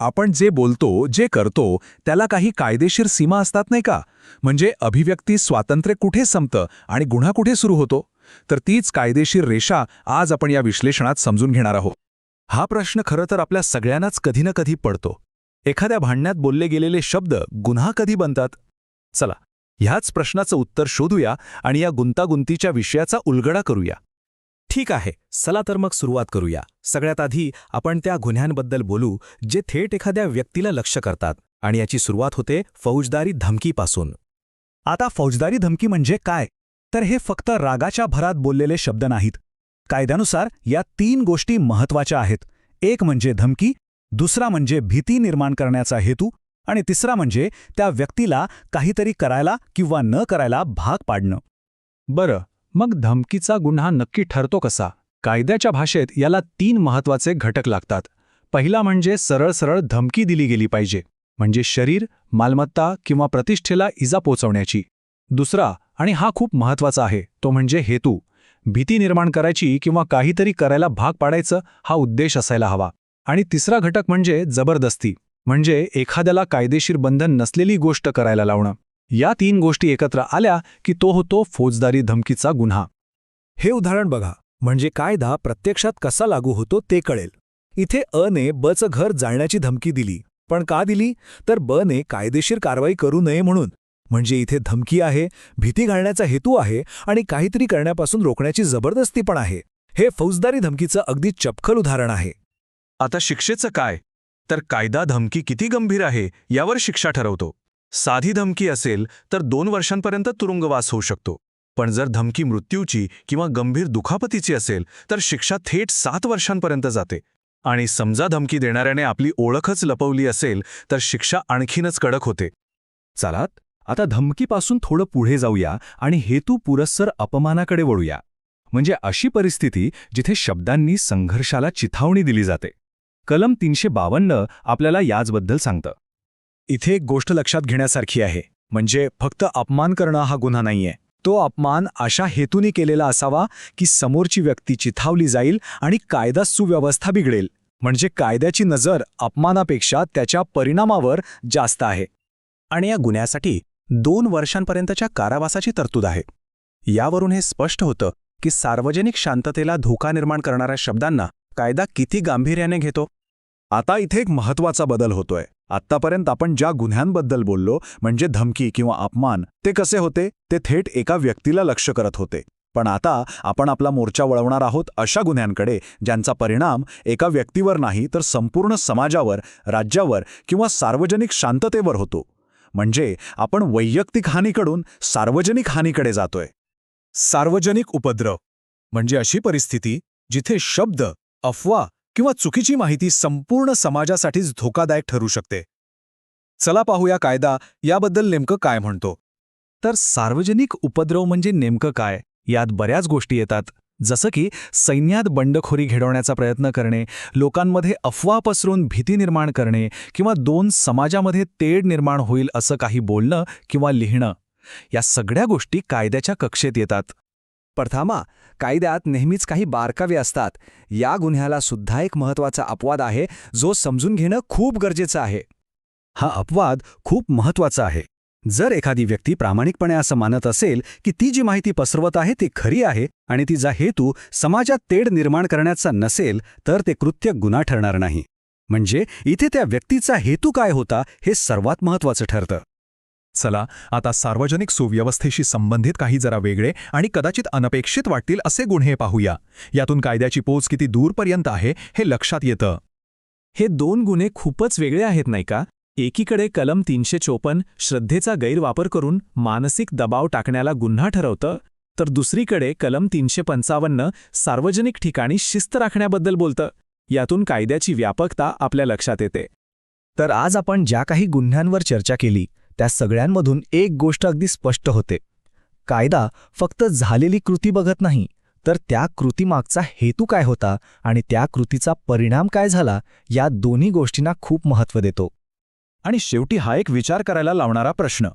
आपण जे बोलतो, जे करतो, त्याला काही कायदेशीर सीमा असतात नाही का? म्हणजे अभिव्यक्ती स्वातंत्र्य कुठे संपतं आणि गुन्हा कुठे सुरू होतो? तर तीच कायदेशीर रेषा आज आपण या विश्लेषणात समजून घेणार आहोत. हा प्रश्न खरं तर आपल्या सगळ्यांनाच कधी ना कधी पडतो. एखाद्या भांडण्यात बोलले गेलेले शब्द गुन्हा कधी बनतात? चला, ह्याच प्रश्नाचं उत्तर शोधूया आणि या गुंतागुंतीच्या विषयाचा उलगडा करूया. ठीक आहे, चला तर मग सुरुवात करूया. सगळ्यात आधी आपण त्या गुन्ह्यांबद्दल बोलू जे थेट एखाद्या व्यक्तीला लक्ष्य करतात, आणि याची सुरुवात होते फौजदारी धमकीपासून. आता फौजदारी धमकी म्हणजे काय? तर हे फक्त रागाच्या भरात बोललेले शब्द नाहीत. कायद्यानुसार या 3 गोष्टी महत्त्वाच्या आहेत. एक म्हणजे धमकी, दुसरा म्हणजे भीती निर्माण करण्याचा हेतू, आणि तिसरा म्हणजे त्या व्यक्तीला काहीतरी करायला किंवा न करायला भाग पाडणं. बरं, मग धमकीचा गुन्हा नक्की ठरतो कसा? कायद्याच्या भाषेत याला 3 महत्त्वाचे घटक लागतात. पहिला म्हणजे सरळ धमकी दिली गेली पाहिजे, म्हणजे शरीर, मालमत्ता किंवा प्रतिष्ठेला इजा पोचवण्याची. दुसरा, आणि हा खूप महत्त्वाचा आहे, तो म्हणजे हेतू. भीती निर्माण करायची किंवा काहीतरी करायला भाग पाडायचं हा उद्देश असायला हवा. आणि तिसरा घटक म्हणजे जबरदस्ती, म्हणजे एखाद्याला कायदेशीर बंधन नसलेली गोष्ट करायला लावणं. या 3 गोष्टी एकत्र आल्या की तो होतो फौजदारी धमकीचा गुन्हा. हे उदाहरण बघा, म्हणजे कायदा प्रत्यक्षात कसा लागू होतो ते कळेल. इथे अने बचं घर जाळण्याची धमकी दिली, पण का दिली? तर बने कायदेशीर कारवाई करू नये म्हणून. म्हणजे इथे धमकी आहे, भीती घालण्याचा हेतू आहे आणि काहीतरी करण्यापासून रोखण्याची जबरदस्ती पण आहे. हे फौजदारी धमकीचं अगदी चपखल उदाहरण आहे. आता शिक्षेचं काय? तर कायदा धमकी किती गंभीर आहे यावर शिक्षा ठरवतो. साधी धमकी असेल तर 2 वर्षांपर्यंत तुरुंगवास होऊ शकतो. पण जर धमकी मृत्यूची किंवा गंभीर दुखापतीची असेल तर शिक्षा थेट 7 वर्षांपर्यंत जाते. आणि समजा धमकी देणाऱ्याने आपली ओळखच लपवली असेल तर शिक्षा आणखीनच कडक होते. चला आता धमकीपासून थोडं पुढे जाऊया आणि हेतू पुरस्सर अपमानाकडे वळूया. म्हणजे अशी परिस्थिती जिथे शब्दांनी संघर्षाला चिथावणी दिली जाते. कलम 352 आपल्याला याचबद्दल सांगतं. इथे एक गोष्ट लक्षात घेण्यासारखी आहे, म्हणजे फक्त अपमान करणं हा गुन्हा नाहीये. तो अपमान अशा हेतूने केलेला असावा की समोरची व्यक्ती चिथावली जाईल आणि कायदा सुव्यवस्था बिघडेल. म्हणजे कायद्याची नजर अपमानापेक्षा त्याच्या परिणामावर जास्त आहे. आणि या गुन्ह्यासाठी 2 वर्षांपर्यंतच्या कारावासाची तरतूद आहे. यावरून हे स्पष्ट होतं की सार्वजनिक शांततेला धोका निर्माण करणाऱ्या शब्दांना कायदा किती गांभीर्याने घेतो. आता इथे एक महत्त्वाचा बदल होतोय. आत्तापर्यंत आपण ज्या गुन्ह्यांबद्दल बोललो, म्हणजे धमकी किंवा अपमान, ते कसे होते? ते थेट एका व्यक्तीला लक्ष्य करत होते. पण आता आपण आपला मोर्चा वळवणार आहोत अशा गुन्ह्यांकडे ज्यांचा परिणाम एका व्यक्तीवर नाही तर संपूर्ण समाजावर, राज्यावर किंवा सार्वजनिक शांततेवर होतो. म्हणजे आपण वैयक्तिक हानीकडून सार्वजनिक हानीकडे जातोय. सार्वजनिक उपद्रव म्हणजे अशी परिस्थिती जिथे शब्द, अफवा किंवा चुकीची माहिती संपूर्ण समाजासाठीच धोकादायक ठरू शकते. चला पाहूया कायदा याबद्दल नेमकं काय म्हणतो. तर सार्वजनिक उपद्रव म्हणजे नेमकं काय? यात बऱ्याच गोष्टी येतात, जसं की सैन्यात बंडखोरी घडवण्याचा प्रयत्न करणे, लोकांमध्ये अफवा पसरून भीती निर्माण करणे किंवा 2 समाजामध्ये तेढ निर्माण होईल असं काही बोलणं किंवा लिहिणं. या सगळ्या गोष्टी कायद्याच्या कक्षेत येतात. प्रथमा, कायद्यात नेहमीच काही बारकावे असतात. या गुन्ह्याला सुद्धा एक महत्त्वाचा अपवाद आहे जो समजून घेणं खूप गरजेचं आहे. हा अपवाद खूप महत्त्वाचा आहे. जर एखादी व्यक्ती प्रामाणिकपणे असं मानत असेल की ती जी माहिती पसरवत आहे ती खरी आहे आणि तिचा हेतू समाजात तेढ निर्माण करण्याचा नसेल, तर ते कृत्य गुन्हा ठरणार नाही. म्हणजे इथे त्या व्यक्तीचा हेतू काय होता हे सर्वात महत्त्वाचं ठरतं. चला आता सार्वजनिक सुव्यवस्थेशी संबंधित काही जरा वेगळे आणि कदाचित अनपेक्षित वाटतील असे गुन्हे पाहूया. यातून कायद्याची पोच किती दूरपर्यंत आहे हे लक्षात येतं. हे 2 गुन्हे खूपच वेगळे आहेत नाही का? एकीकडे कलम 354 श्रद्धेचा गैरवापर करून मानसिक दबाव टाकण्याला गुन्हा ठरवतं, तर दुसरीकडे कलम 355 सार्वजनिक ठिकाणी शिस्त राखण्याबद्दल बोलतं. यातून कायद्याची व्यापकता आपल्या लक्षात येते. तर आज आपण ज्या काही गुन्ह्यांवर चर्चा केली त्या सगळ्यांमधून एक गोष्ट अगदी स्पष्ट होते. कायदा फक्त झालेली कृती बघत नाही, तर त्या कृतीमागचा हेतू काय होता आणि त्या कृतीचा परिणाम काय झाला, या दोन्ही गोष्टींना खूप महत्त्व देतो. आणि शेवटी हा एक विचार करायला लावणारा प्रश्न.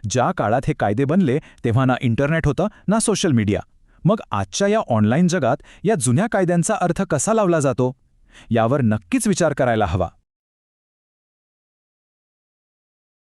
ज्या काळात हे कायदे बनले तेव्हा ना इंटरनेट होतं ना सोशल मीडिया. मग आजच्या या ऑनलाईन जगात या जुन्या कायद्यांचा अर्थ कसा लावला जातो? यावर नक्कीच विचार करायला हवा.